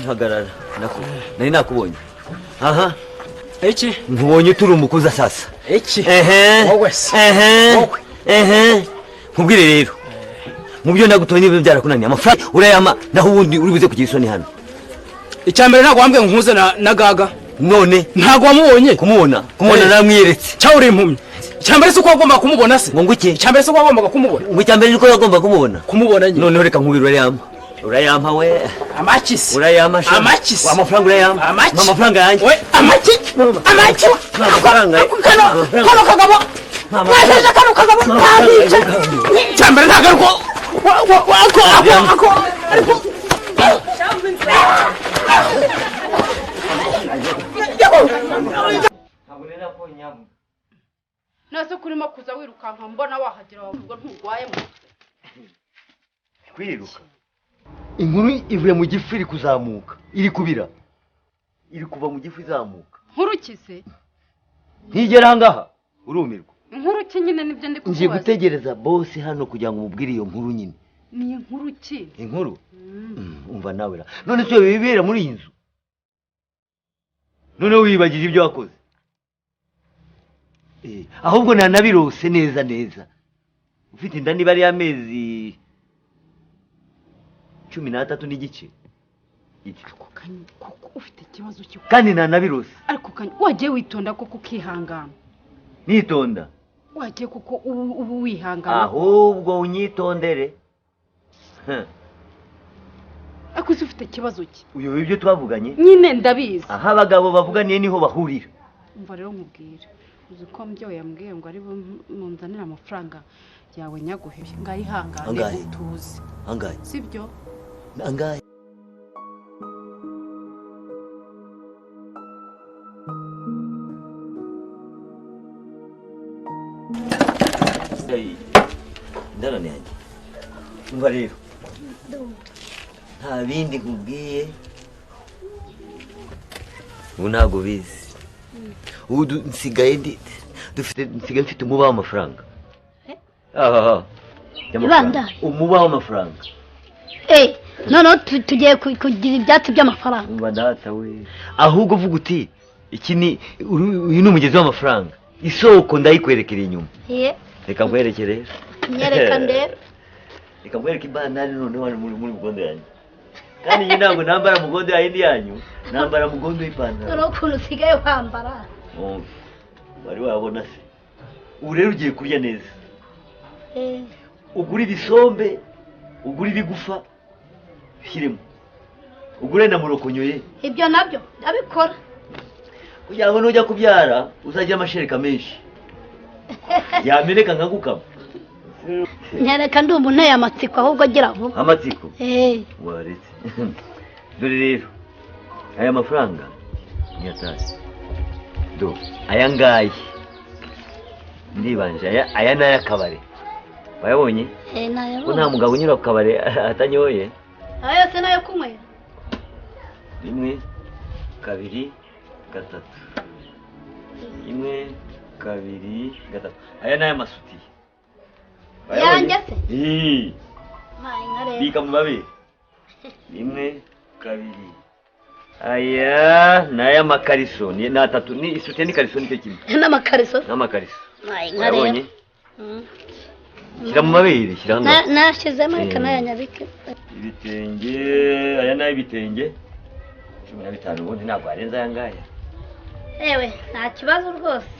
hagarara nari nakubonye aha iki nkubonye turi umukuza sasa iki wowe nkubwire rero mu byo nagutoye niba byarakunaniye amafaranga urayama naho ubundi uri buze kugira isoni hano icyambere ntabwo wambwiye ngo nkuze na gaga none ntabwo wamubonye kumubona namwiyeretse cyangwa uri impumyi icyambere si uko wagomba kumubona se ngo iki icyambere si uko wagombaga kumubona ngo icyambere ni uko wagomba kumubona nyine noneho reka nkubwire urayampa we amakisi urayampa amakisi amafaranga urayampa amafaranga yanjye we amaki amafaranga kano kagabo mwajeje kano kagabo ntabica icyambere ntabwo ariko nase kurimo kuza wirukanka mbona wahagera wavuga nturwaye mu kwiruka inkuru ivuye mu gifu iri kuzamuka iri kubira iri kuva mu gifu izamuka nkurukize ntigera ahangaha urumirwa inkuruki nyine nibyo ndi kukubaza ngiye gutegereza bosi hano kugira ngo umubwire iyo nkuru nyine ni inkuruki inkuru umva nawe none se bibera muri iyi nzu noneho wibagije ibyo wakoze ahubwo nanabirose neza ufite inda niba ari amezi 13 n'igice kuko ufite ikibazo cyo kandi nanabirose ariko wagiye witonda koko ukihangana nitonda wagiye kuko ubu wihangana ahubwo unyitondere ariko ufite ikibazo cye uyobewe ibyo twavuganye nyine ndabizi aha abagabo bavuganiye niho bahurira umva rero nkubwire uzi ko mbyo yambwiye ngo ari munzanira amafaranga yawe nyaguhebye ngayihangane utuze angahe sibyo angahe ndarane yanjye umva rero nta bindi nkubwiye ubu ntabwo bizi ubu nsigaye mfite umuba w'amafaranga umuba w'amafaranga noneho tugiye kugira ibyatsi by'amafaranga umva data we ahubwo uvuga uti uyu ni umugezi w'amafaranga isoko ndayikwerekera inyuma reka nkwerekere nyereka ndebe reka nkwereke ibanani noneho hano muri mugondo yanjye kandi njye ntabwo nambara mugondo yayindi yanyu nambara mugondo y'ipantaro noneho ukuntu usigaye wambara wari wabona se ubu rero ugiye kurya neza ugura ibisombe ugura ibigufa bishyiremo ugure na murokonyoye ibyo nabyo ndabikora kugira ngo nujya kubyara uzagira amashereka menshi yameneka nkagukama nyereka ndi umuntu nteye amatsiko ahubwo agira vuba amatsiko waretse dore rero aya mafaranga ntiyatashye aya ngaya ndibanje aya ni ay'akabare wayabonye ko nta mugabo unyura ku kabare atanyoye aya yose nayo kunywera 1 2 3 1 2 3 aya ni ay'amasutiye yanjye se bika mu babiri 1 2 aya ni ay'amakariso ni 3 ni isutiye n'ikariso nicyo kimwe n'amakariso wayabonye shyira mu mabere shyira hano nashyizemo reka nayanyabike ibitenge aya ni ay'ibitenge 15 ubundi ntabwo arenze aya ngaya ewe nta kibazo rwose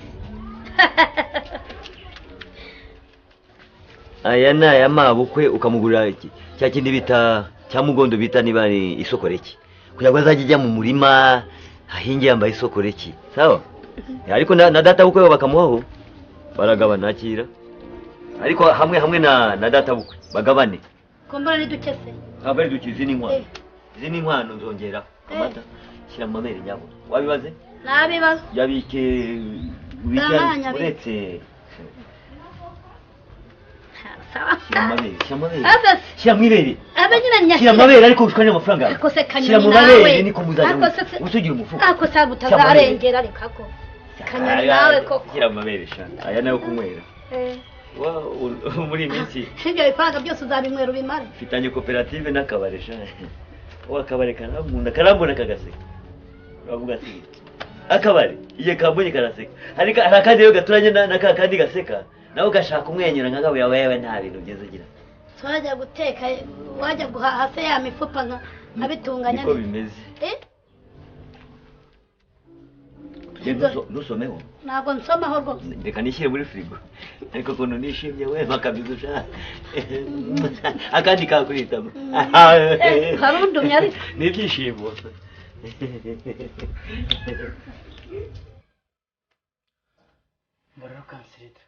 aya ni ay'amabukwe ukamugurira cya kindi bita cya mugondo bita niba ari isokoreki kugira ngo azajye ajya mu murima ahinge yambaye isokoreki sawa ariko na data bukwe bakamuhaho baragabana akira ariko hamwe na data bukwe bagabane kombora ni duke se ntabwo ari duke izi ni inkwano nzongera amata shyira mu mamere nyabo wabibaze nabibazo yabike uretse shyira mu ibere shyira mu mabere ariko ushukanye amafaranga shyira mu mabere niko muzajya usugira umufuka ako sabu utazarengera reka ko kanyoni nawe koko shyira mu mabere shana aya nayo kunywera muri iyi minsi ibyo bifaranga byose uzabinywera ubimare mfitanye koperative n'akabare shana wakabari karambona kagaseka uravuga ati akabari iye kambonye karaseka hari akandi rero gaturanye na kandi gaseka nawe ugashaka umwenyura nk'agabo yawe nta bintu byiza ugira wajya guteka wajya guhaha se ya mifupa nkabitunganya niko bimeze ntusomeho ntabwo nsomaho rwose reka nishyire muri firigo ariko ukuntu nishimye we makabizo ushaka akandi kakuhitamo harundumye ariko ni ibyishimo mbona kansirita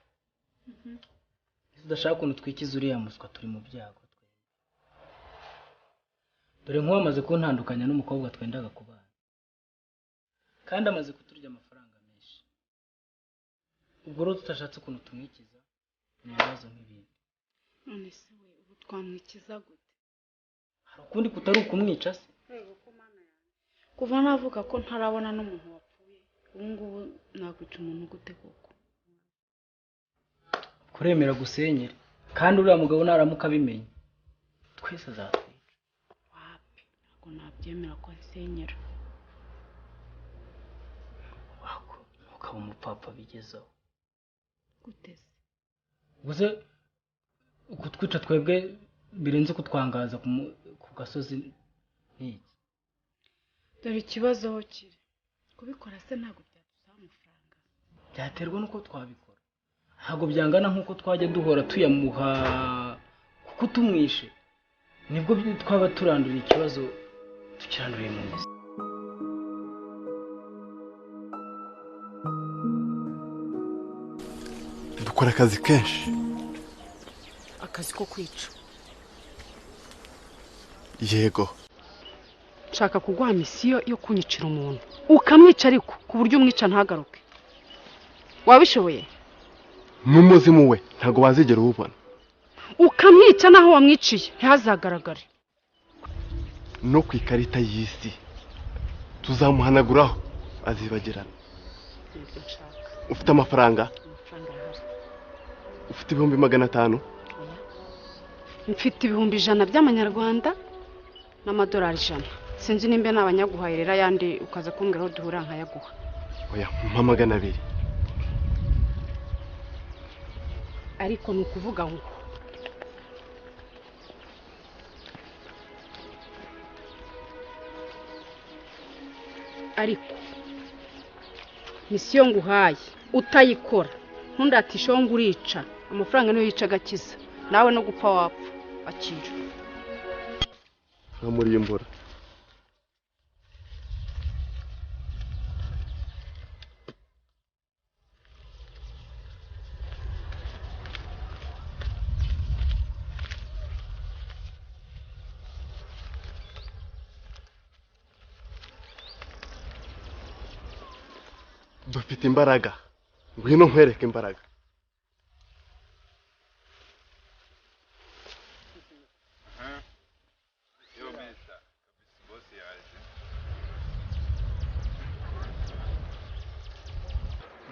udashaka ukuntu twikiza uriya muswa turi mu byago dore nk'uwamaze kuntandukanya n'umukobwa twendaga kubana kandi amaze kuturya amafaranga menshi ubwo rero tutashatse ukuntu tumwikiza ni ibibazo nk'ibindi none se we ubu twamwikiza gute hari ukundi kutari ukumwica se kuva navuga ko ntarabona n'umuntu wapfuye ubu ngubu nakwica umuntu gute koko kuremera gusenyera kandi uriya mugabo naramuka abimenye twese azatwica wapi ntabwo nabyemera ko nsenyera ukaba umupfapfa bigezaho gute se guze kutwica twebwe birenze kutwangaza ku gasozi n'iki dore ikibazo aho kiri kubikora se ntabwo byadusaba amafaranga byaterwa n'uko twabikora ntabwo byangana nk'uko twajya duhora tuyamuha kuko tumwishe nibwo twaba turanduriye ikibazo tukiranduriye mu mizi dukora akazi kenshi akazi ko kwica yego nshaka kuguha misiyo yo kunyicira umuntu ukamwica ariko ku buryo umwica ntagaruke wabishoboye n'umuzimu we ntabwo wazigera uwubona ukamwica naho wamwiciye ntihazagaragare no ku ikarita y'isi tuzamuhanaguraho azibagirana nibyo nshaka ufite amafaranga amafaranga arahari ufite 500 mfite 100 by'amanyarwanda n'amadolari 100 sinzi nimba nabanyaguhaye rero ayandi ukaza kumbwira aho duhura nkayaguha oya mpa 200 ariko ni ukuvuga ngo ariko misiyo nguhaye utayikora ntundatishe ngo urica amafaranga niyo yica agakiza nawe no gupfa wapfa akira nkamurimbura dufite imbaraga ngwino nkwereke imbaraga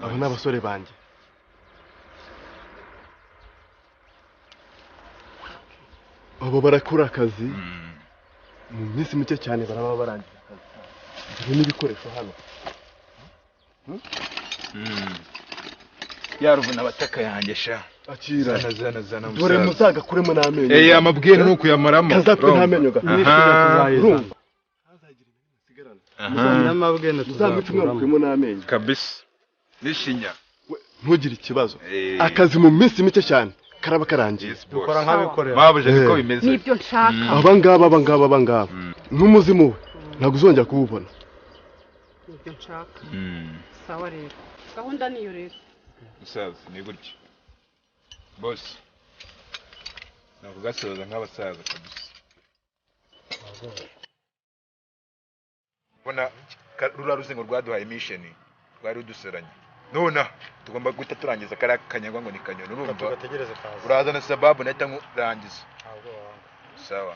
abo ni abasore banjye abo barakora akazi mu minsi mike cyane baraba barangiza akazi dore n'ibikoresho hano yaruvuna abataka yanjye sha akira zana dore muzaga kuremo n'amenyo amabwire nuko yamaramo kazapfe n'amenyo ga urumva n'amabwene tuzamica mwakuyemo n'amenyo kabisa nishinya ntugire ikibazo akazi mu minsi mike cyane karaba karangiye dukora nk'abikorera babuje niko bimeze nibyo nshaka abangaba n'umuzimu we ntabwo uzongera kuwubona nibyo nshaka sawa rero gahunda niyo rero musaza ni gutyo boss navugasoza nk'abasaza kabisa bona rura ruzingo rwaduhaye mission rwari ruduseranye nona tugomba guhita turangiza kariya kanyagwa ngo ni kanyoni urumva urazana sababu nahita nkurangiza sawa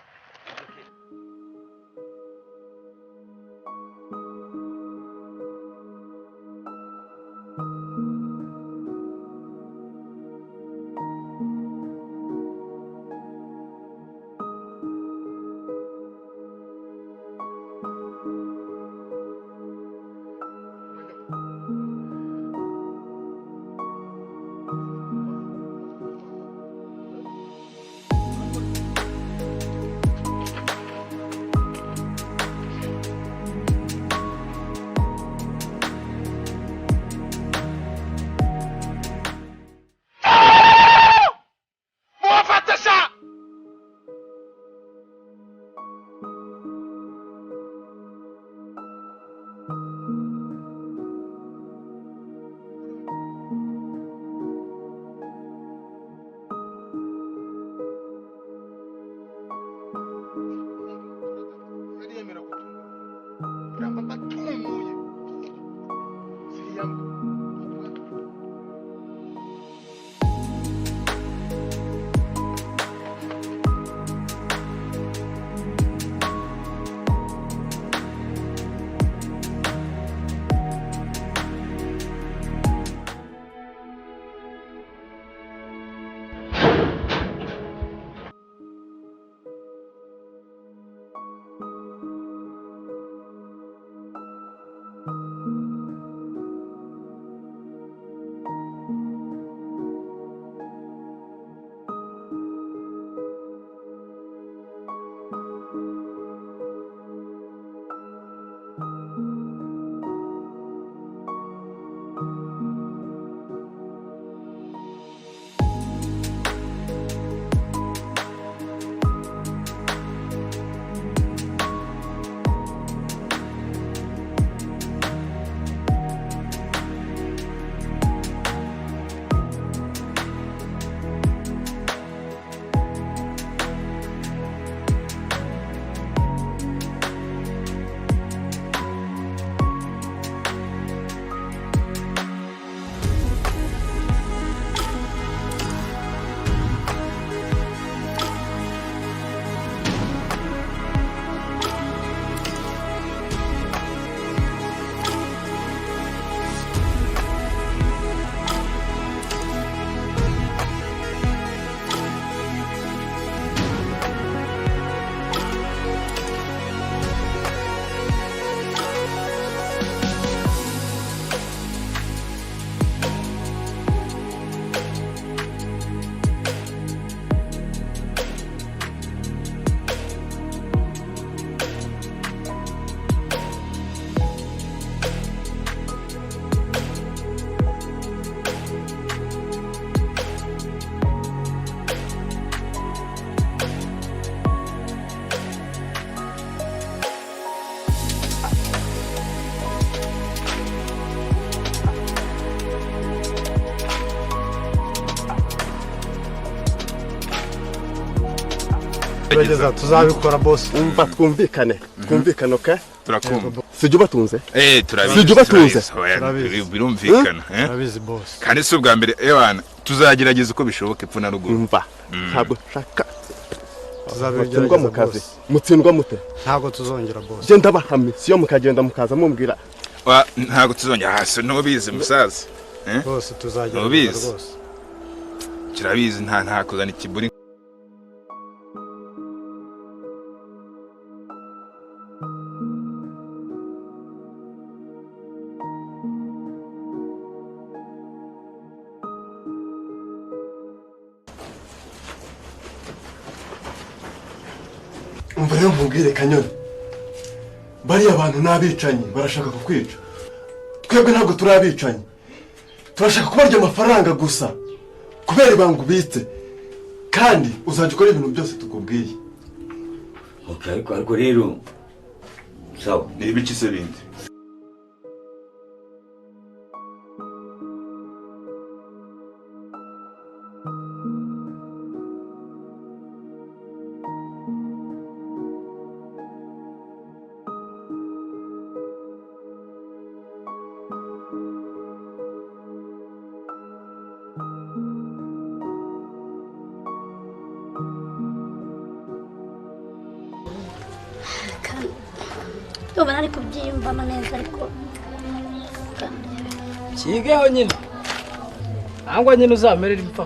Turageza tuzabikora boss. Umva twumvikane. Twumvikane okay? Turakumva. Sijye batunze. Turabizi. Sijye batunze. Birumvikana, Turabizi boss. Kandi si ubwa mbere ewana tuzagerageza uko bishoboka epfo na ruguru. Umva. Ntabwo shaka. Mutsindwa mu kazi. Mutsindwa mute? Ntabwo tuzongera boss. Genda bahame. Siyo mukagenda mukaza mumbwira. Ntabwo tuzongera hasi nubizi musaza. Boss tuzagera rwose. Kirabizi nta kuzana ikiburi. Umva rero nkubwire Kanyoni. Bariya abantu n'abicanyi barashaka kukwica. Twebwe ntabwo turi abicanyi. Turashaka kubarya amafaranga gusa. Kubera ibanga ubitse. Kandi uzajya ukora ibintu byose tukubwiye. Okay, ariko rero sawa. Ni ibiki se bindi? Ubu nari kubyiyumvamo neza ariko kigeho nyine nangwa nyine uzamerera impfa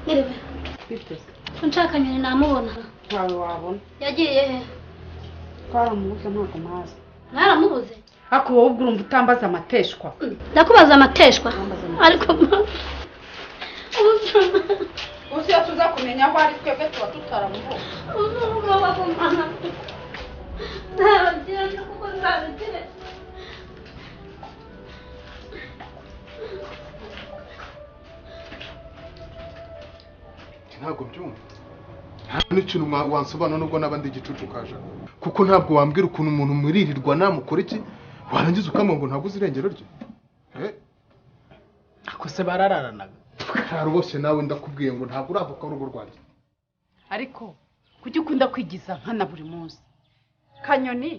nirebe nshaka nyine namubona ntawe wabona yagiye he twaramubuze ntabwo mazi mwaramubuze ariko wowe ubwo urumva utambaza amateshwa ndakubaza amateshwa ariko uzi iyo tuza kumenya aho ari twebwe tuba tutaramubuze Ntabwo byumva. Nta n'ikintu wansobanura nubwo nabandi igicucu kaje. Kuko ntabwo wambwira ukuntu umuntu muririrwa namukora iki warangiza ukama ngo ntabwo uzirengero rye. ako se barararanaga Karubose nawe ndakubwiye ngo ntabwo uravuka urugo rwanjye. ariko kujya ukunda kwigiza nkana buri munsi Kanyoni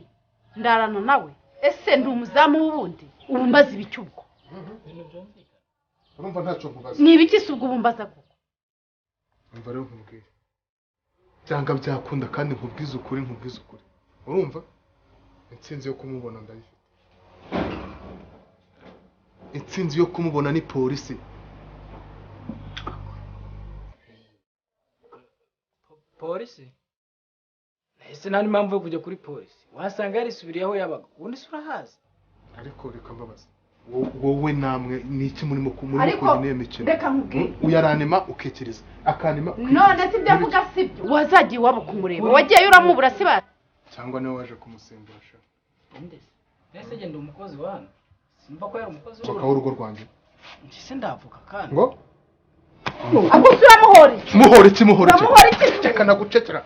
ndarana nawe ese ndi umuzamu w'ubundi ubu mbaza ibicyubwo Urumva ntacyo nkubaza. ni ibiki se ubwo bumbaza koko Umva rero nkubwire. Byanga byakunda kandi nkubwiza ukuri. Urumva? Intsinzi yo kumubona ndayifite. Intsinzi yo kumubona ni polisi. polisi ese nta n'impamvu yo kujya kuri polisi wasanga yarisubiriye aho yabaga ubundi se urahazi Ariko reka mbabaza. Wowe namwe ni iki murimo Ariko, kugina iyo mikino? reka nkubwire. Uyaranema ukikiriza. Akanima. none si ibyo avuga sibyo wazagiye iwabo kumureba wagiyeyo uramubura si bati Cyangwa niwe waje kumusimbura. ese genda umukozi wa hano simba ko yari umukozi Soka w'urugo rwanjye. se ndavuga kandi Ngo ahubwo uramuhora iki muhora iki uramuhora iki Ceka nagucekera.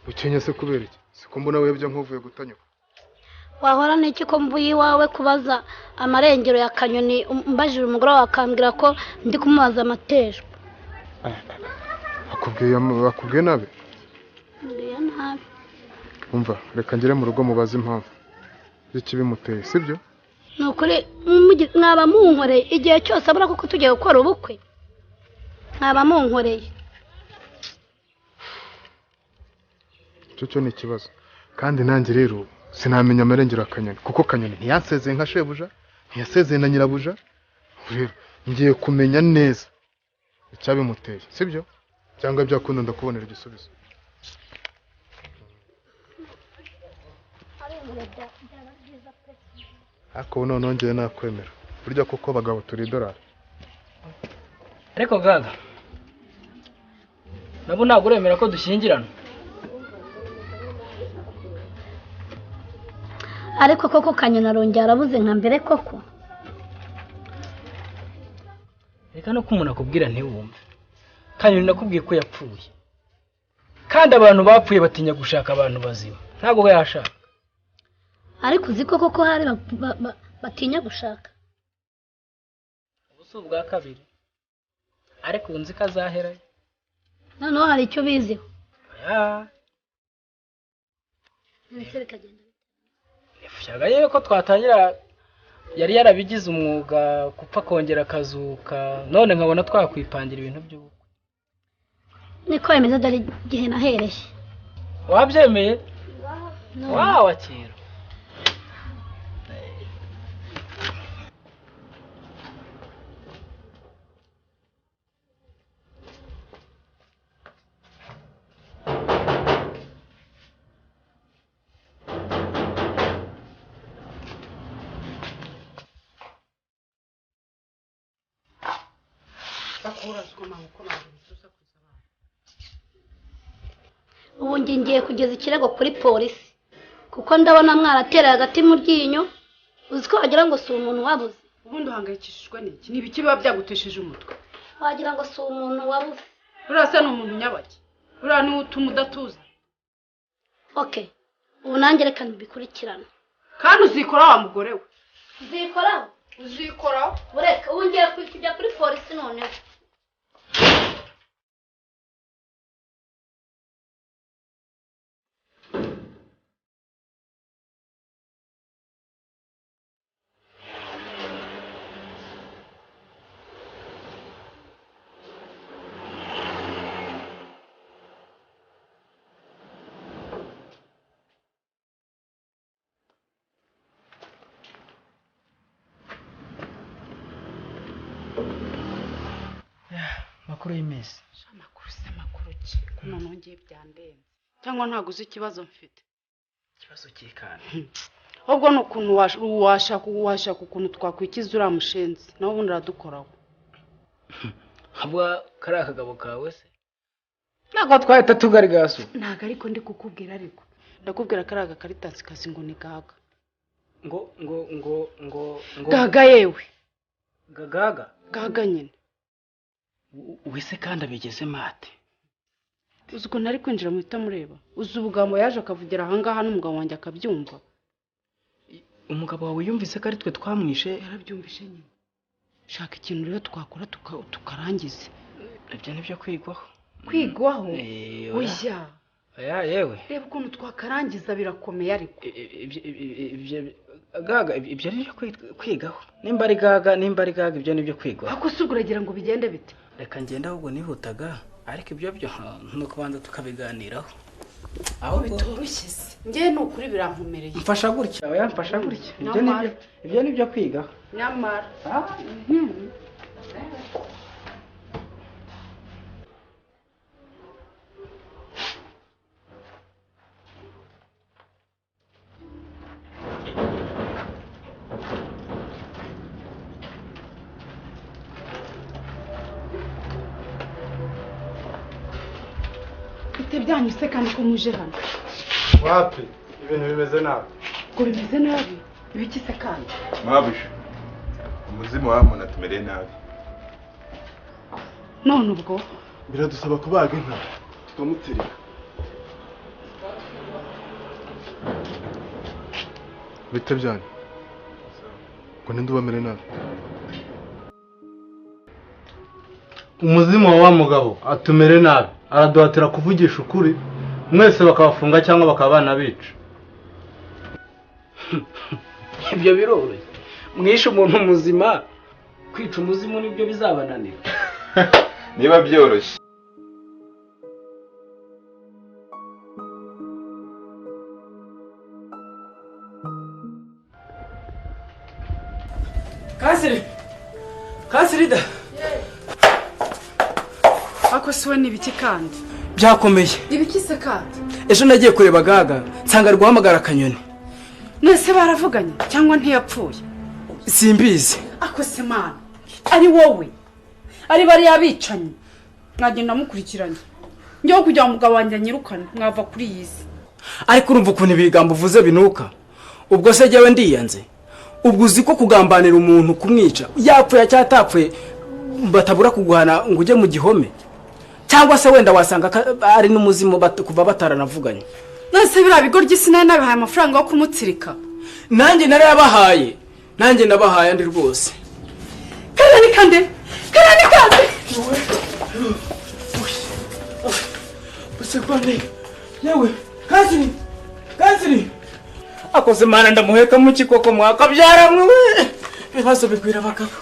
Ukenya se kubera iki? Siko mbona webye nkuvuye gutanyuka. wahora n'iki ko mvuye iwawe kubaza amarengero ya Kanyoni mbajije umugore wawe akambwira ko ndi kumubaza amateshwa Akubwiye nabi? mbwiye nabi Umva reka ngire mu rugo mubaza impamvu y'ikibimuteye sibyo? ni ukuri mwaba munkoreye igihe cyose abura kuko tugiye gukora ubukwe mwaba munkoreye Cyo ni ikibazo. Kandi nanjye rero sinamenya amarengero Kanyoni kuko Kanyoni ntiyasezeye nka shebuja ntiyasezeye na nyirabuja. Rero ngiye kumenya neza icyabimuteye sibyo? Cyangwa byakunda ndakubonera igisubizo. Ako none nongeye nakwemera. Burya kuko abagabo turi dolari. ariko gaga nabo ntabwo uremera ko dushyingirana ariko koko kanyoni arongera arabuze nka mbere koko. Reka no kumuntu akubwira ntiwumve. Kanyoni nakubwiye ko yapfuye. Kandi abantu bapfuye batinya gushaka abantu bazima. Ntabwo yashaka. Ariko uzi ko koko hari batinya gushaka. Ubuso bwa kabiri. Ariko unzi ko azahera. Noneho hari icyo biziho. Ya. Nese bikagenda. Nifuzaga yewe ko twatangira yari yarabigize umwuga gupfa kongera akazuka none nkabona twakwipangira ibintu by'ubukwe. Niko yemeza dali gihe nahereye. Wabyemeye? Wow, akira. Ubu ngiye kugeza ikirego kuri polisi kuko ndabona mwaratera hagati mu ryinyo uzi ko wagira ngo si umuntu wabuze. Ubundi uhangayikishijwe n'iki? Ni ibiki biba byagutesheje umutwe? Wagira ngo si umuntu wabuze. Urasa ni umuntu nyabaki. Ura ni utuma udatuza. Okay. Ubu nanjye reka nbikurikirana. Kandi uzikora wa mugore we. Uzikoraho? Uzikoraho? Bureka ubu ngiye kujya kuri polisi noneho. Makuru y'imisi. Makuru ki? Kuno nongeye byandenze. Cyangwa ntago uzi ikibazo mfite. Ikibazo kikana. Ahubwo no kuntu washaka ukuntu twakwikiza uramushenzi. Naho ubundi radukoraho. Habwa kari akagabo kawe se. Nako twahita tugarigaso. Ntago ariko ndi kukubwira ariko. Ndakubwira kari agakaritasi kazi ngo ni gaga. Ngo Gaga yewe. Gagaga. Gaga nyine. Wese kandi abigeze mate. Uziko nari kwinjira mu itamureba. Uzi ubugambo yaje akavugira ahangaha n'umugabo wanjye akabyumva. Umugabo wawe yumvise ko ari twe twamwishe. Yarabyumvishe nyine. Shaka ikintu rero twakora tukarangize. Ibyo nibyo kwigwaho. Kwigwaho? Oya. Aya yewe. Reba ukuntu twakarangiza birakomeye ariko. Gaga ibyo nibyo kwigaho. Nimba ari gaga ibyo nibyo kwigwaho. Ako suguragira ngo bigende bite? Reka ngenda ahubwo nihutaga ariko ibyo nukubanza tukabiganiraho. Aho bitoroshye se. Ngiye nukuri birankomereye. Mfasha gutya, oya mfasha gutya. Ibyo nibyo kwigaho. Nyamara. Byanyuse kandi ko muje hano. Wapi? Ibintu bimeze nabi. Ko bimeze nabi? Ibiki se kandi? Mabusha. Umuzimu w'amuntu atumereye nabi. None ubwo biradusaba kubaga inka tukamutirika. Bite byane? Ngo ninde ubamere nabi? Umuzimu wa mugabo atumere nabi. Araduhatira kuvugisha ukuri mwese bakabafunga cyangwa bakabana bica. Ibyo biroroshye. Mwishe umuntu muzima kwica umuzimu nibyo bizabananira. Niba byoroshye. Kasirida. Ako siwe nibiki kandi? Byakomeye. Ibiki se kandi? Ejo nagiye kureba Gaga, nsanga ari guhamagara Kanyoni. Nese baravuganye cyangwa ntiyapfuye? Simbizi. Ako se mana. Ari wowe. Ari bari yabicanye. Mwagenda mukurikiranye. Njye kujya umugabo wanjye nyirukana mwava kuri yisi. Ariko urumva ukuntu ibigambo uvuze binuka. ubwo se jyewe ndiyanze ubwo uzi ko kugambanira umuntu kumwica yapfuye cyangwa atapfuye batabura kuguhana ngo ujye mu gihome cyangwa se wenda wasanga ari n'umuzimu kuva bataranavuganye. none biriya bigo ry'isi nayo nabihaye amafaranga yo kumutsirika. nanjye narayabahaye nanjye nabahaye andi rwose. karani kande Usekwane yewe kaziri akoze mana ndamuheka mu kikoko mwakabyara mwe bibazo bikwira abagabo.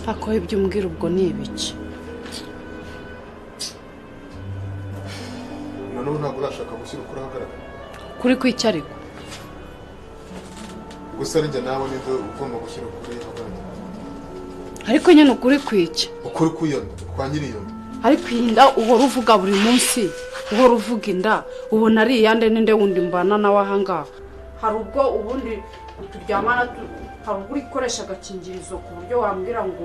Ako ibyo umbwira ubwo ni ibiki? noneho ntabwo urashaka gushyira ukuri ahagaragara. Kuri kwicyariko gusa ari njye nawe nibyo ugomba gushyira ukuri ahagaragara. ariko nyine ukuri kwiki? Ukuri kuyonda kwa nyiriyonda. ariko iyi nda uhora uvuga buri munsi uhora uvuga inda ubona ari iyande ninde wundi mbana nawe ahangaha. hari ubwo ubundi turyamana hari ubwo urikoresha agakingirizo ku buryo wambwira ngo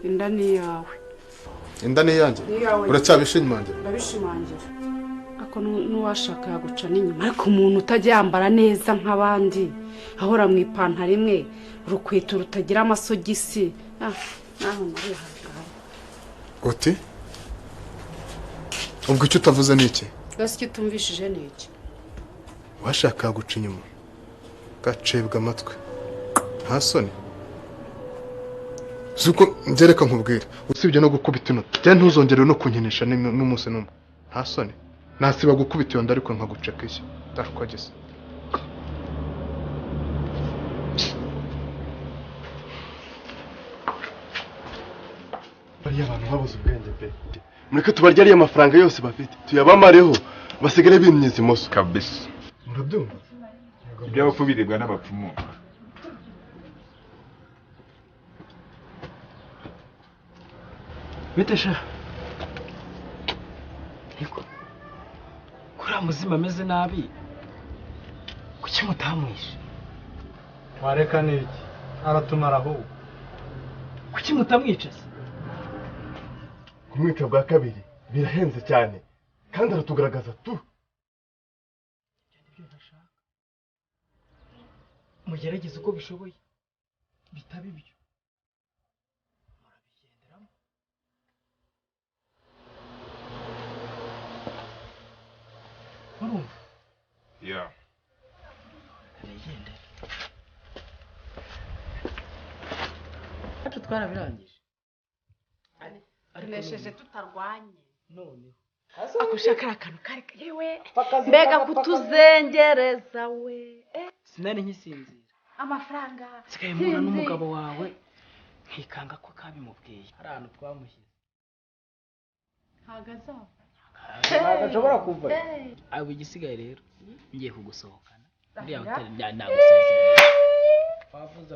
inda ni iyawe. Inda ni iyanjye? uracyabishimangira? ndabishimangira. ako n'uwashaka yaguca n'inyuma ariko umuntu utajya yambara neza nk'abandi ahora mu ipantaro imwe urukweto rutagira amasogisi naho narihaga. uti ubwo icyo utavuze ni iki? gasi icyo utumvishije ni iki? washaka guca inyuma gacebwa amatwi nta soni. zuko ngereka nkubwira usibye no gukubita inota cyane ntuzongere no kunkinisha n'umunsi n'umwe nta soni. nasiba gukubita iyo nda ariko nkaguceka iki ndakwagise. bariya abantu babuze ubwenge pe mureke tubarya ariya mafaranga yose bafite tuyabamareho basigare bimyiza imoso kabisa. murabyumva iby'abapfu biribwa n'abapfumu. bitesha niko kuriya muzima ameze nabi kuki mutamwishe? wareka n'iki aratumara ahubwo kuki mutamwica se? kumwica bwa kabiri birahenze cyane kandi aratugaragaza tu. mugerageze uko bishoboye bitaba ibyo murabigenderamo. urumva? Yeah. nigendere ati twarabirangije tunesheje tutarwanye none akushaka akantu kare yewe mbega kutuzengereza we sinari nkisinzira amafaranga nsigaye mbona n'umugabo wawe nkikanga ko kabimubwiye hari ahantu twamushyize hagaza ntabwo ashobora kuva abo igisigaye rero ngiye kugusohokana uriya hoteli ndagusezerera wavuze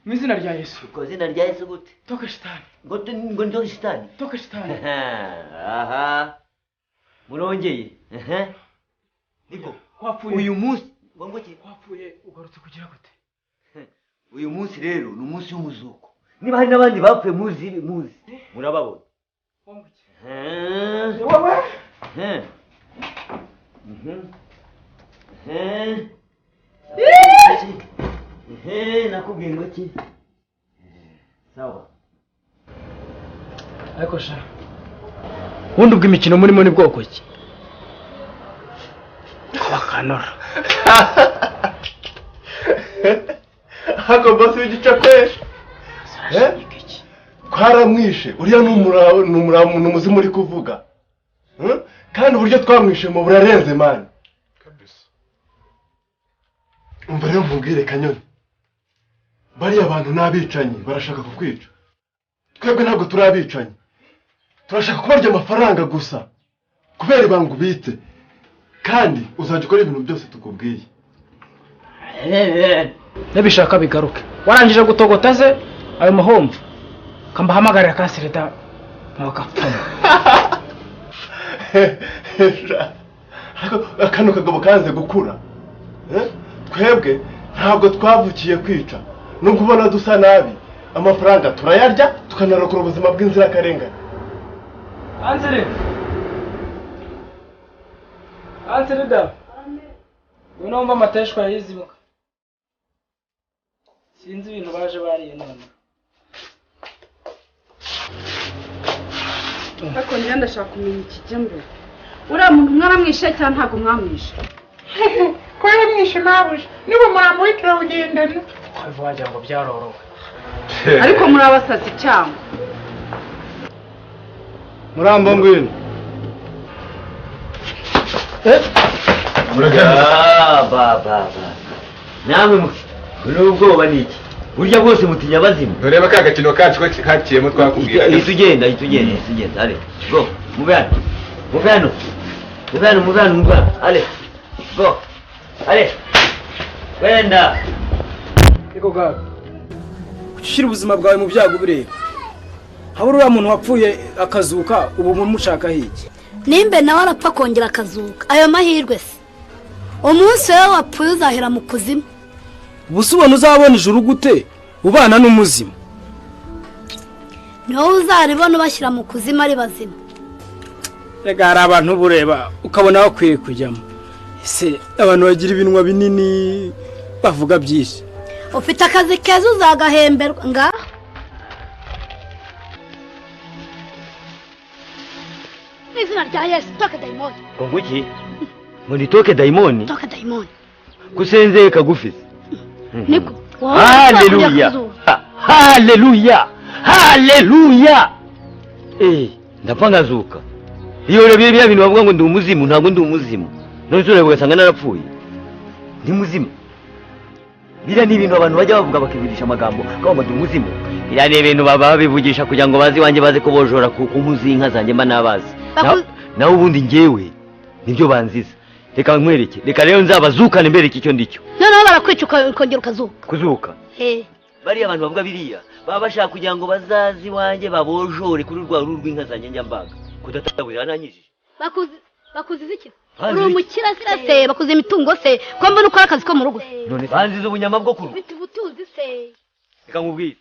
mu izina rya Yesu. Uko izina rya Yesu gute? Toka shitani. ngo ndoke shitani? Toka shitani. aha murongeye niko wapfuye uyu munsi ngo ki wapfuye ugarutse kugira gute? uyu munsi rero ni umunsi w'umuzuko. niba hari n'abandi bapfuye muzi murababona. nakubwiye ngo ki sawa. ariko sha ubundi ubwo imikino murimo ni bwoko ki? bakanora hako bosi w'igice kwesha twaramwishe uriya ni umuzimu uri kuvuga kandi uburyo twamwishe mu burarenze mani kabisa. umva rero nkubwire Kanyoni bariya abantu n'abicanyi barashaka kukwica. twebwe ntabwo turi abicanyi turashaka kubarya amafaranga gusa kubera ibanga ubitse kandi uzajya ukora ibintu byose tukubwiye. nabishaka bigaruke warangije gutogota ze ayo mahomvu kambahamagarira kasereta mwakapfuma. Akano kagabo kanze gukura. Twebwe ntabwo twavukiye kwica. Nubwo ubona dusa nabi, amafaranga turayarya tukanarokora ubuzima bw'inzirakarengane. Ansere da. Unomva amateshwa yizibuka. Sinzi ibintu baje bariye none. ariko njye ndashaka kumenya ikijya mbere. Uriya muntu mwaramwishe cyangwa ntabwo mwamwishe? Ko yaramwishe mabuja niba umurambo we turawugendana. Kwavu wagira ngo byarorowe. Ariko muri abasazi cyangwa Murambo ngwino. Baba. Namwe n'ubwoba niki? Burya bwose mutinya abazimu. Ntureba ka gakino kacu ko kakiyemo twakubwira. Itugenda. Ale. Go. Muvano. Ale. Go. Ale. Wenda. Ego gaga. Ushira ubuzima bwawe mu byago bireba. Habura uriya muntu wapfuye akazuka ubu mumushaka hiki. Nimbe nawe arapfa kongera akazuka. Ayo mahirwe se. Umunsi we wapfuye uzahera mu kuzimu. Busi ubona uzabona ijuru gute ubana n'umuzimu? Niho uzaribona bashyira mu kuzimu ari bazima. Rega hari abantu bureba ukabona bakwiye kujyamo. Ese abantu bagira ibinwa binini bavuga byinshi. Ufite akazi keza uzagahemberwa nga. Izina rya Yesu toke daimoni. Konguki? Muri toke daimoni? Toke daimoni. Kusenze kagufi. Niko. Haleluya. Ndapfa ngazuka. Iyo urebye bya bintu bavuga ngo ndi umuzimu ntabwo ndi umuzimu. None sura ugasanga narapfuye. Ndi muzimu. Bira ni ibintu abantu bajya bavuga bakivugisha amagambo ngo ndi umuzimu. Bira ni ibintu baba bivugisha kugira ngo bazi wanje baze kubojora ku nkuzi inka zanjye mba nabazi. Naho ubundi njyewe nibyo banziza. Reka nkwereke. Reka rero nzabazukane mbere icyo ndicyo. Noneho barakwica ukongera ukazuka. Kuzuka. Bari abantu bavuga biriya baba bashaka kugira ngo bazazi wanje babojore kuri rwa rw'inka zanjye njambaga. Kudatabura nanyijije. Bakuziza iki? Uri umukira se bakuze imitungo se ko mbona ukora akazi ko mu rugo. None banziza ubunyama bwo kuru. Biti butuzi se. Reka nkubwire.